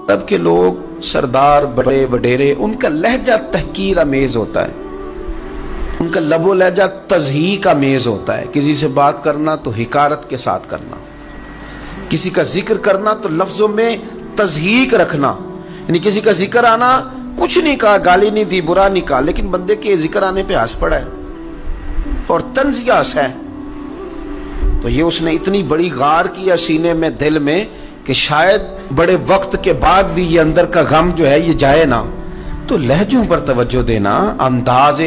عرب کے لوگ سردار بڑے وڈیرے ان کا لہجہ تحقیر امیز ہوتا ہے، ان کا لب و لہجہ تضحیک امیز ہوتا ہے. کسی سے بات کرنا تو حکارت کے ساتھ کرنا، کسی کا ذکر کرنا تو لفظوں میں تضحیک رکھنا، یعنی کسی کا ذکر آنا، کچھ نہیں کہا، گالی نہیں دی، برا نہیں کہا، لیکن بندے کے ذکر آنے پہ ہنس پڑا ہے اور طنزیہ ہے. تو یہ اس نے اتنی بڑی غار کیا سینے میں، دل میں، کہ شاید بڑے وقت کے بعد بھی یہ اندر کا غم جو ہے یہ جائے نہ. تو لہجوں پر توجہ دینا، انداز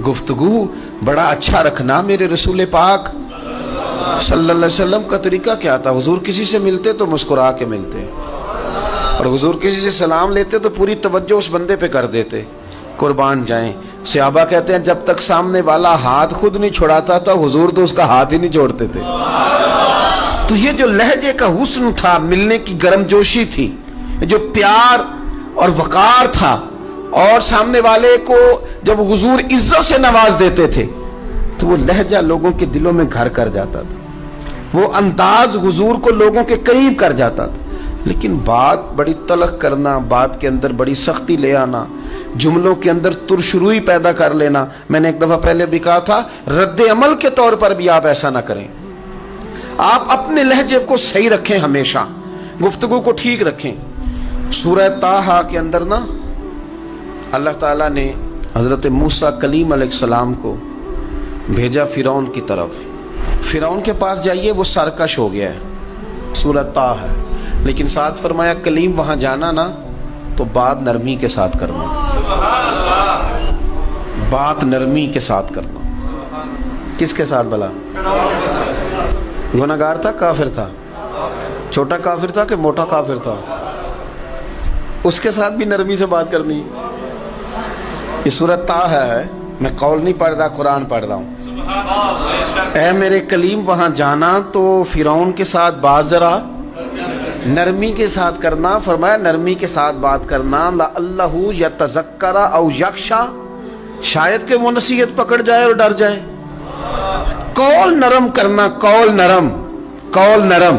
گفتگو بڑا اچھا رکھنا. میرے رسول پاک صلی اللہ علیہ وسلم کا طریقہ کیا تھا؟ حضور کسی سے ملتے تو مسکرا کے ملتے، اور حضور کسی سے سلام لیتے تو پوری توجہ اس بندے پہ کر دیتے. قربان جائیں، صحابہ کہتے ہیں جب تک سامنے والا ہاتھ خود نہیں چھڑاتا تھا حضور تو اس کا ہاتھ ہی نہیں چھوڑتے تھے. تو یہ جو لہجے کا حسن تھا، ملنے کی گرم جوشی تھی، جو پیار اور وقار تھا، اور سامنے والے کو جب حضور عزت سے نواز دیتے تھے تو وہ لہجہ لوگوں کے دلوں میں گھر کر جاتا تھا، وہ انداز حضور کو لوگوں کے قریب کر جاتا تھا. لیکن بات بڑی تلخ کرنا، بات کے اندر بڑی سختی لے آنا، جملوں کے اندر ترشروئی پیدا کر لینا، میں نے ایک دفعہ پہلے بھی کہا تھا، رد عمل کے طور پر بھی آپ ایسا نہ کریں. آپ اپنے لہجے کو صحیح رکھیں، ہمیشہ گفتگو کو ٹھیک رکھیں. سورہ طٰہٰ کے اندر نا اللہ تعالیٰ نے حضرت موسیٰ کلیم علیہ السلام کو بھیجا فرعون کی طرف. فرعون کے پاس جائیے، وہ سرکش ہو گیا ہے، سورہ طٰہٰ ہے، لیکن ساتھ فرمایا کلیم وہاں جانا نا تو بات نرمی کے ساتھ کرنا، بات نرمی کے ساتھ کرنا. کس کے ساتھ بلا؟ گناہگار تھا، کافر تھا؟ چھوٹا کافر تھا کہ موٹا کافر تھا؟ اس کے ساتھ بھی نرمی سے بات کرنی. یہ سورۃ طٰہٰ ہے، میں قول نہیں پڑھ رہا، قرآن پڑھ رہا ہوں. اے میرے کلیم وہاں جانا تو فرعون کے ساتھ بات ذرا نرمی کے ساتھ کرنا. فرمایا نرمی کے ساتھ بات کرنا، لعلہ یتذکر او یخشی، شاید کہ وہ نصیحت پکڑ جائے اور ڈر جائے. قول نرم کرنا، قول نرم، قول نرم.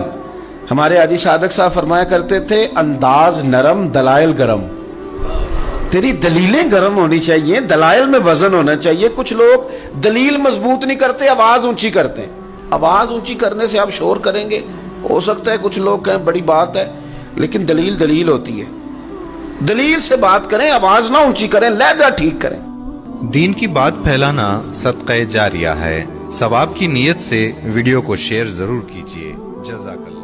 ہمارے حاجی صادق صاحب فرمایا کرتے تھے انداز نرم دلائل گرم. تیری دلیلیں گرم ہونی چاہیے، دلائل میں وزن ہونا چاہیے. کچھ لوگ دلیل مضبوط نہیں کرتے، آواز اونچی کرتے ہیں. آواز اونچی کرنے سے آپ شور کریں گے، ہو سکتا ہے کچھ لوگ کہیں بڑی بات ہے، لیکن دلیل دلیل ہوتی ہے. دلیل سے بات کریں، آواز نہ اونچی کریں، لہجہ ٹھیک کریں. دین کی بات پھیلانا صدقہ جاریہ ہے. ثواب کی نیت سے ویڈیو کو شیئر ضرور کیجیے. جزاک اللہ.